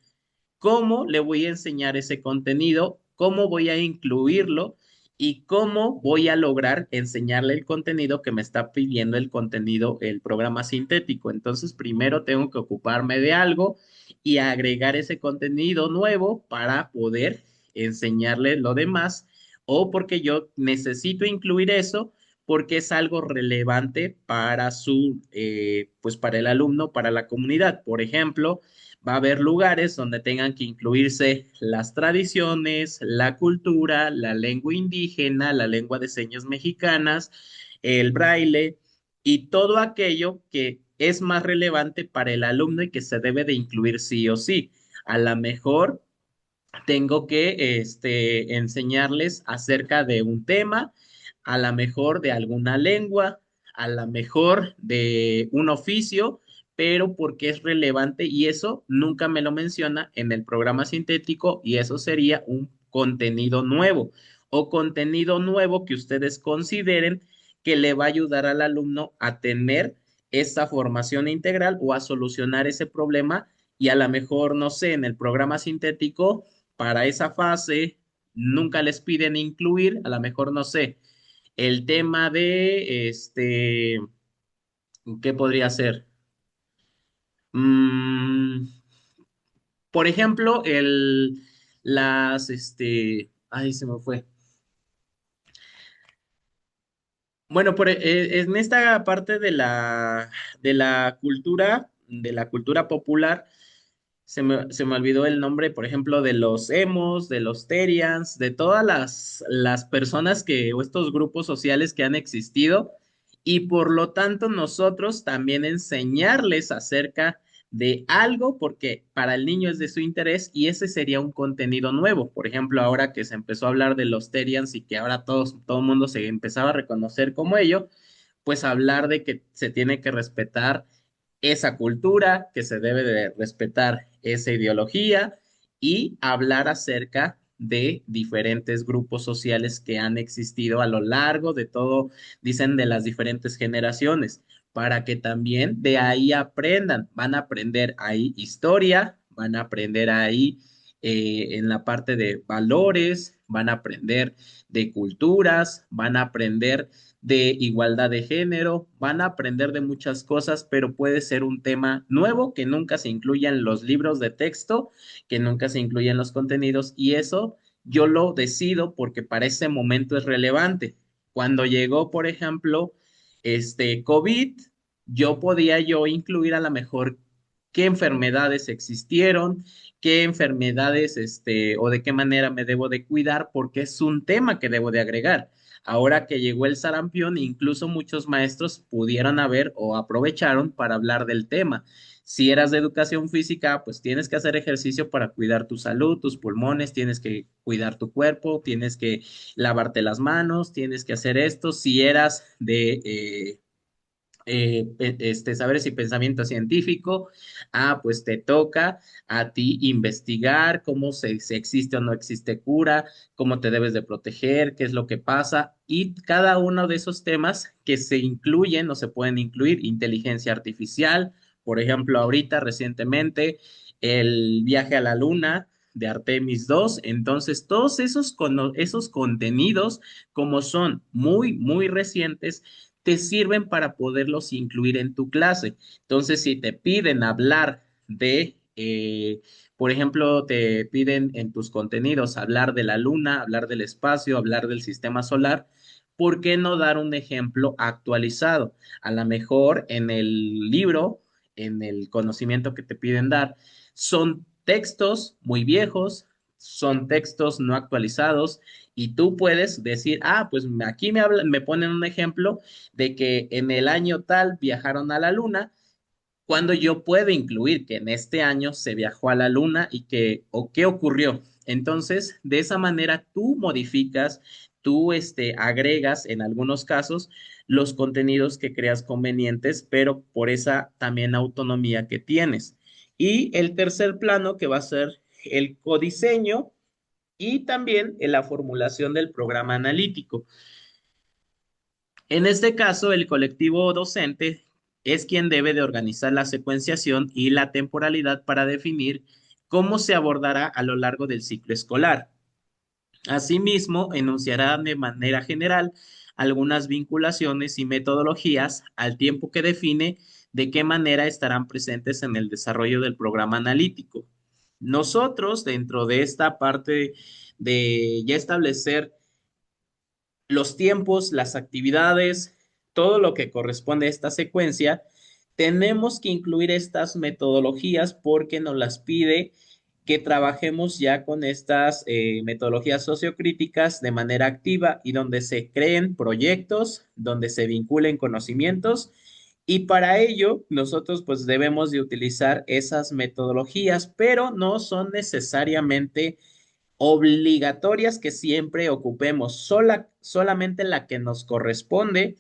¿Cómo le voy a enseñar ese contenido? ¿Cómo voy a incluirlo? ¿Y cómo voy a lograr enseñarle el contenido que me está pidiendo el contenido, el programa sintético? Entonces, primero tengo que ocuparme de algo y agregar ese contenido nuevo para poder enseñarle lo demás o porque yo necesito incluir eso porque es algo relevante para pues para el alumno, para la comunidad. Por ejemplo, va a haber lugares donde tengan que incluirse las tradiciones, la cultura, la lengua indígena, la lengua de señas mexicanas, el braille y todo aquello que es más relevante para el alumno y que se debe de incluir sí o sí. A lo mejor tengo que enseñarles acerca de un tema, a la mejor de alguna lengua, a la mejor de un oficio, pero porque es relevante y eso nunca me lo menciona en el programa sintético y eso sería un contenido nuevo o contenido nuevo que ustedes consideren que le va a ayudar al alumno a tener esa formación integral o a solucionar ese problema y a lo mejor, no sé, en el programa sintético para esa fase nunca les piden incluir, a lo mejor no sé, el tema de ¿qué podría ser? Mm, por ejemplo, ay, se me fue. Bueno, en esta parte de la cultura popular, se me olvidó el nombre, por ejemplo, de los emos, de los terians, de todas las personas o estos grupos sociales que han existido, y por lo tanto nosotros también enseñarles acerca de algo, porque para el niño es de su interés y ese sería un contenido nuevo. Por ejemplo, ahora que se empezó a hablar de los terians y que ahora todo el mundo se empezaba a reconocer como ello, pues hablar de que se tiene que respetar esa cultura, que se debe de respetar esa ideología y hablar acerca de diferentes grupos sociales que han existido a lo largo de todo, dicen, de las diferentes generaciones, para que también de ahí aprendan. Van a aprender ahí historia, van a aprender ahí en la parte de valores, van a aprender de culturas, van a aprender de igualdad de género, van a aprender de muchas cosas, pero puede ser un tema nuevo que nunca se incluya en los libros de texto, que nunca se incluya en los contenidos, y eso yo lo decido porque para ese momento es relevante. Cuando llegó, por ejemplo, COVID, yo incluir a lo mejor qué enfermedades existieron, qué enfermedades, o de qué manera me debo de cuidar, porque es un tema que debo de agregar. Ahora que llegó el sarampión, incluso muchos maestros pudieron haber o aprovecharon para hablar del tema. Si eras de educación física, pues tienes que hacer ejercicio para cuidar tu salud, tus pulmones, tienes que cuidar tu cuerpo, tienes que lavarte las manos, tienes que hacer esto. Si eras de saberes y pensamiento científico, pues te toca a ti investigar si existe o no existe cura, cómo te debes de proteger, qué es lo que pasa, y cada uno de esos temas que se incluyen o se pueden incluir, inteligencia artificial, por ejemplo, ahorita recientemente, el viaje a la luna de Artemis 2. Entonces todos esos contenidos, como son muy recientes, te sirven para poderlos incluir en tu clase. Entonces, si te piden hablar por ejemplo, te piden en tus contenidos hablar de la luna, hablar del espacio, hablar del sistema solar, ¿por qué no dar un ejemplo actualizado? A lo mejor en el libro, en el conocimiento que te piden dar, son textos muy viejos, son textos no actualizados, y tú puedes decir, pues aquí me ponen un ejemplo de que en el año tal viajaron a la luna, cuando yo puedo incluir que en este año se viajó a la luna o qué ocurrió. Entonces, de esa manera tú modificas, tú agregas en algunos casos los contenidos que creas convenientes, pero por esa también autonomía que tienes. Y el tercer plano que va a ser el codiseño y también en la formulación del programa analítico. En este caso, el colectivo docente es quien debe de organizar la secuenciación y la temporalidad para definir cómo se abordará a lo largo del ciclo escolar. Asimismo, enunciará de manera general algunas vinculaciones y metodologías al tiempo que define de qué manera estarán presentes en el desarrollo del programa analítico. Nosotros, dentro de esta parte de ya establecer los tiempos, las actividades, todo lo que corresponde a esta secuencia, tenemos que incluir estas metodologías porque nos las pide que trabajemos ya con estas metodologías sociocríticas de manera activa y donde se creen proyectos, donde se vinculen conocimientos. Y para ello, nosotros pues debemos de utilizar esas metodologías, pero no son necesariamente obligatorias que siempre ocupemos solamente la que nos corresponde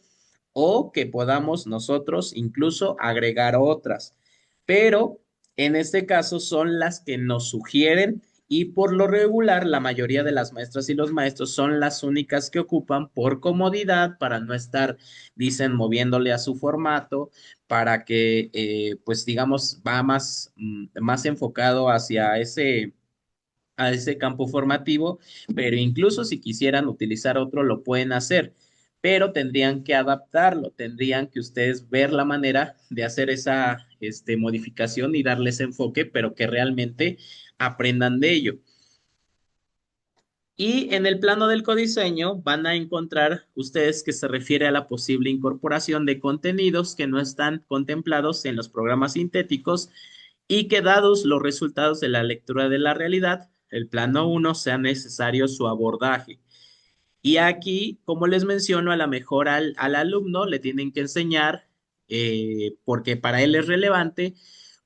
o que podamos nosotros incluso agregar otras. Pero en este caso son las que nos sugieren y por lo regular la mayoría de las maestras y los maestros son las únicas que ocupan por comodidad para no estar, dicen, moviéndole a su formato, para que pues digamos va más enfocado hacia ese campo formativo, pero incluso si quisieran utilizar otro, lo pueden hacer, pero tendrían que adaptarlo, tendrían que ustedes ver la manera de hacer esa modificación y darle ese enfoque, pero que realmente aprendan de ello. Y en el plano del codiseño van a encontrar ustedes que se refiere a la posible incorporación de contenidos que no están contemplados en los programas sintéticos y que dados los resultados de la lectura de la realidad, el plano uno sea necesario su abordaje. Y aquí, como les menciono, a lo mejor al alumno le tienen que enseñar, porque para él es relevante,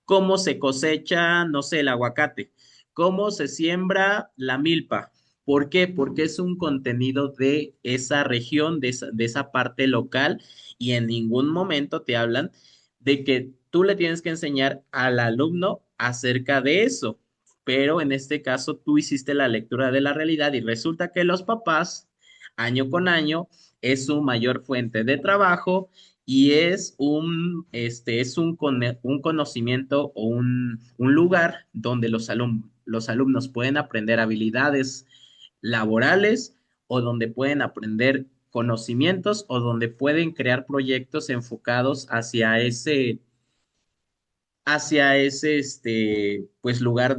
cómo se cosecha, no sé, el aguacate, cómo se siembra la milpa. ¿Por qué? Porque es un contenido de esa región, de esa parte local, y en ningún momento te hablan de que tú le tienes que enseñar al alumno acerca de eso. Pero en este caso tú hiciste la lectura de la realidad y resulta que los papás, año con año, es su mayor fuente de trabajo y es un conocimiento o un lugar donde los alumnos pueden aprender habilidades laborales o donde pueden aprender conocimientos o donde pueden crear proyectos enfocados hacia ese pues lugar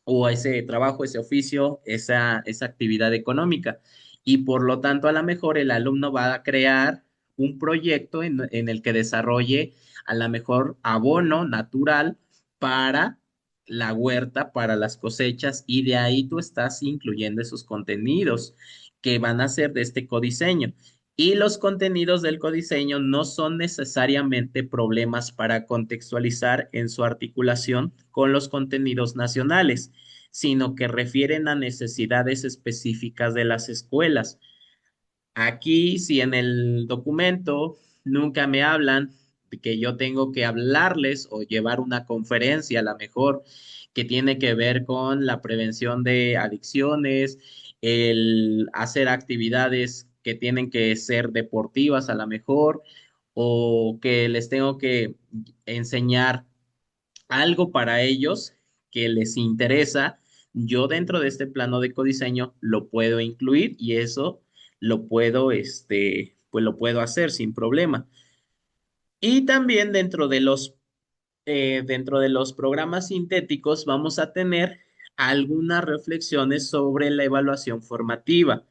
o a ese trabajo, ese oficio, esa actividad económica. Y por lo tanto, a lo mejor el alumno va a crear un proyecto en el que desarrolle a lo mejor abono natural para la huerta, para las cosechas, y de ahí tú estás incluyendo esos contenidos que van a ser de este codiseño. Y los contenidos del codiseño no son necesariamente problemas para contextualizar en su articulación con los contenidos nacionales, sino que refieren a necesidades específicas de las escuelas. Aquí, si en el documento nunca me hablan de que yo tengo que hablarles o llevar una conferencia, a la mejor, que tiene que ver con la prevención de adicciones, el hacer actividades que tienen que ser deportivas, a la mejor, o que les tengo que enseñar algo para ellos que les interesa, yo dentro de este plano de codiseño lo puedo incluir y eso pues lo puedo hacer sin problema. Y también dentro de los programas sintéticos vamos a tener algunas reflexiones sobre la evaluación formativa.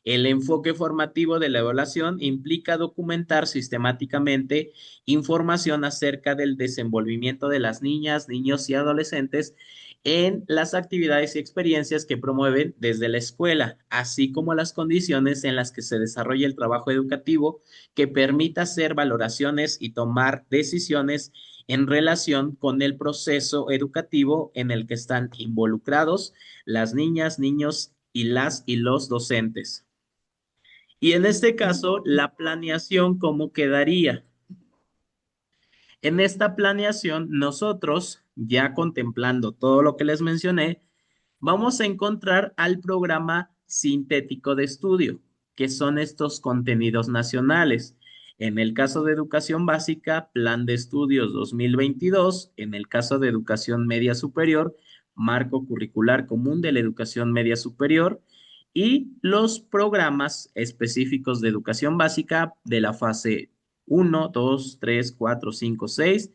El enfoque formativo de la evaluación implica documentar sistemáticamente información acerca del desenvolvimiento de las niñas, niños y adolescentes en las actividades y experiencias que promueven desde la escuela, así como las condiciones en las que se desarrolla el trabajo educativo que permita hacer valoraciones y tomar decisiones en relación con el proceso educativo en el que están involucrados las niñas, niños y las y los docentes. Y en este caso, la planeación, ¿cómo quedaría? En esta planeación, nosotros, ya contemplando todo lo que les mencioné, vamos a encontrar al programa sintético de estudio, que son estos contenidos nacionales. En el caso de educación básica, Plan de Estudios 2022. En el caso de educación media superior, Marco Curricular Común de la Educación Media Superior, y los programas específicos de educación básica de la fase 1, 2, 3, 4, 5, 6.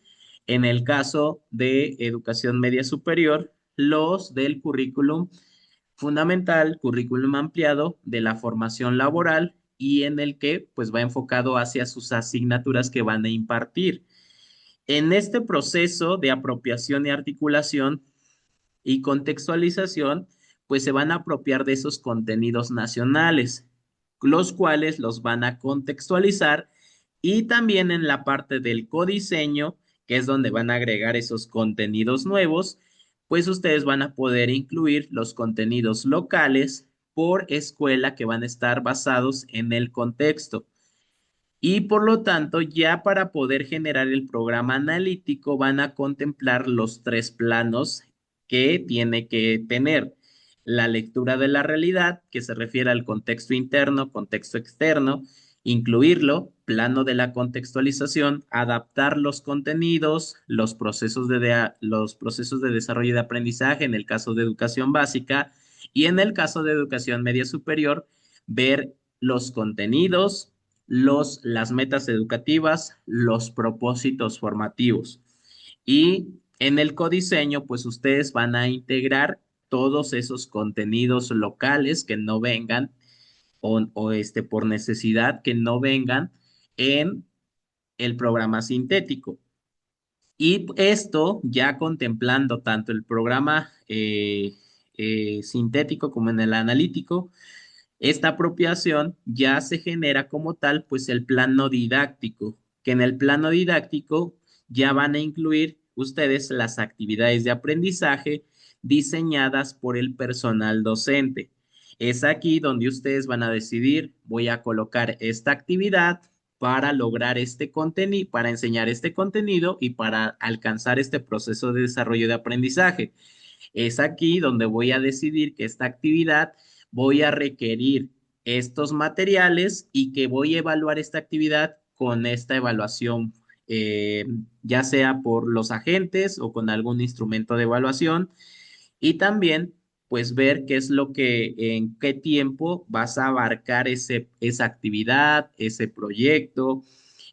En el caso de educación media superior, los del currículum fundamental, currículum ampliado de la formación laboral y en el que pues va enfocado hacia sus asignaturas que van a impartir. En este proceso de apropiación y articulación y contextualización, pues se van a apropiar de esos contenidos nacionales, los cuales los van a contextualizar, y también en la parte del codiseño, que es donde van a agregar esos contenidos nuevos, pues ustedes van a poder incluir los contenidos locales por escuela que van a estar basados en el contexto. Y por lo tanto, ya para poder generar el programa analítico van a contemplar los tres planos que tiene que tener. La lectura de la realidad, que se refiere al contexto interno, contexto externo, incluirlo, plano de la contextualización, adaptar los contenidos, los procesos de desarrollo y de aprendizaje en el caso de educación básica, y en el caso de educación media superior, ver los contenidos, las metas educativas, los propósitos formativos. Y en el codiseño, pues ustedes van a integrar todos esos contenidos locales que no vengan o por necesidad que no vengan en el programa sintético. Y esto ya contemplando tanto el programa sintético como en el analítico, esta apropiación ya se genera como tal, pues el plano didáctico, que en el plano didáctico ya van a incluir ustedes las actividades de aprendizaje diseñadas por el personal docente. Es aquí donde ustedes van a decidir, voy a colocar esta actividad para lograr este contenido, para enseñar este contenido y para alcanzar este proceso de desarrollo de aprendizaje. Es aquí donde voy a decidir que esta actividad voy a requerir estos materiales y que voy a evaluar esta actividad con esta evaluación, ya sea por los agentes o con algún instrumento de evaluación. Y también, pues, ver qué es lo que, en qué tiempo vas a abarcar esa actividad, ese proyecto,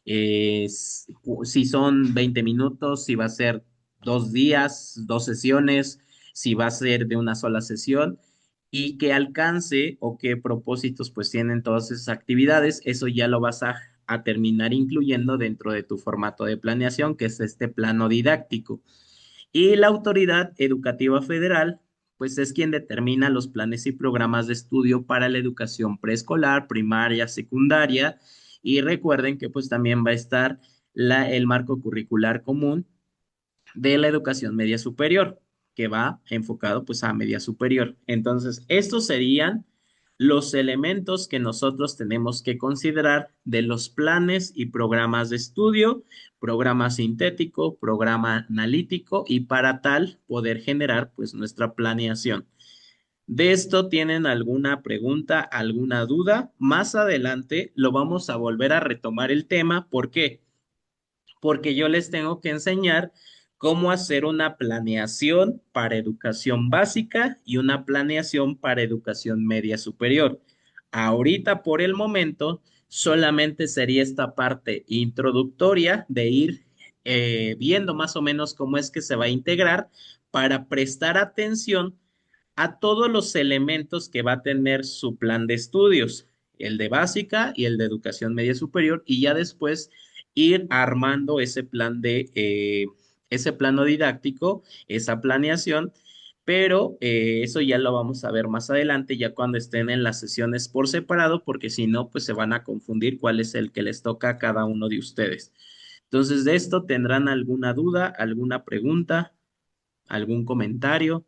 si son 20 minutos, si va a ser 2 días, 2 sesiones, si va a ser de una sola sesión y qué alcance o qué propósitos pues tienen todas esas actividades, eso ya lo vas a terminar incluyendo dentro de tu formato de planeación, que es este plano didáctico. Y la Autoridad Educativa Federal, pues es quien determina los planes y programas de estudio para la educación preescolar, primaria, secundaria. Y recuerden que pues también va a estar el marco curricular común de la educación media superior, que va enfocado pues a media superior. Entonces, estos serían los elementos que nosotros tenemos que considerar de los planes y programas de estudio, programa sintético, programa analítico y para tal poder generar pues nuestra planeación. ¿De esto tienen alguna pregunta, alguna duda? Más adelante lo vamos a volver a retomar el tema. ¿Por qué? Porque yo les tengo que enseñar cómo hacer una planeación para educación básica y una planeación para educación media superior. Ahorita, por el momento, solamente sería esta parte introductoria de ir viendo más o menos cómo es que se va a integrar para prestar atención a todos los elementos que va a tener su plan de estudios, el de básica y el de educación media superior, y ya después ir armando ese plano didáctico, esa planeación, pero eso ya lo vamos a ver más adelante, ya cuando estén en las sesiones por separado, porque si no, pues se van a confundir cuál es el que les toca a cada uno de ustedes. Entonces, de esto tendrán alguna duda, alguna pregunta, algún comentario.